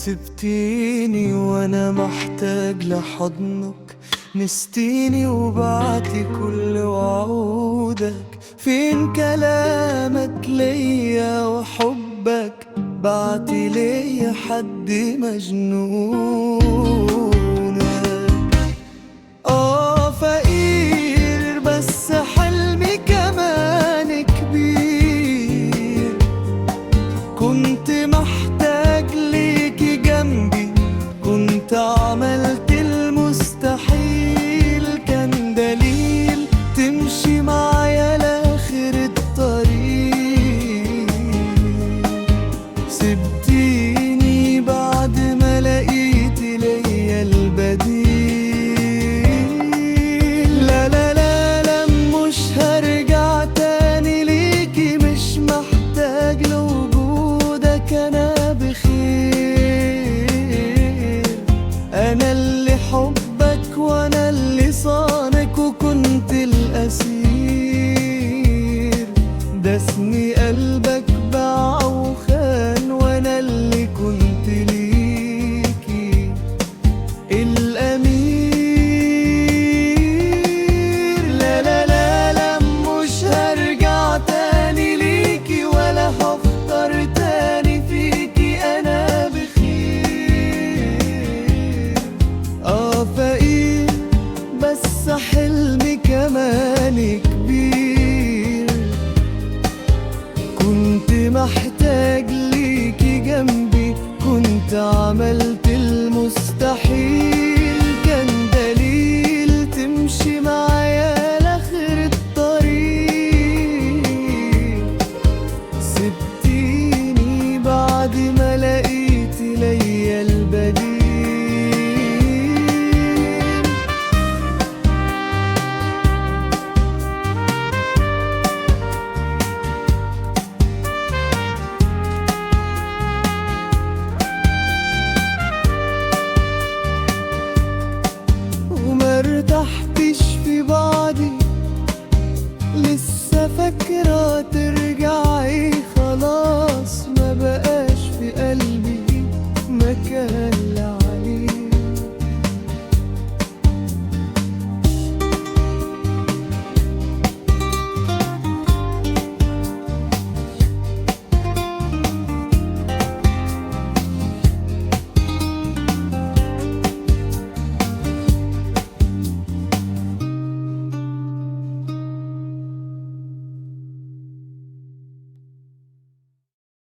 سبتيني وانا محتاج لحضنك، نستيني وبعتي كل وعودك. فين كلامك ليا وحبك؟ بعتي ليا حد مجنونك. فقير بس حلمي كمان كبير. كنت محتاج ليكي جنبي، كنت عملت المستحيل. كان دليل تمشي معايا لاخر الطريق. سبتيني بعد ما لقيت ليا البديل. لا لا لا لا، مش هرجع تاني ليكي، مش محتاج لوجودك. انا بخير، انا اللي حبك وانا اللي صانك، وكنت الاسير. دسني قلبك باع وخان، وانا اللي كنت ليكي الامير. لا لا لا لا، مش هرجع تاني ليكي، ولا هفكر تاني فيكي. انا بخير، فقير بس حلمي كمان كبير. كنت محتاج ليكي جنبي، كنت عملت المستحيل. كان دليل تمشي معايا لاخر الطريق. سبتيني بعد ما لقيت ليا البديل. مرتحتش في بعدي، لسه فاكرة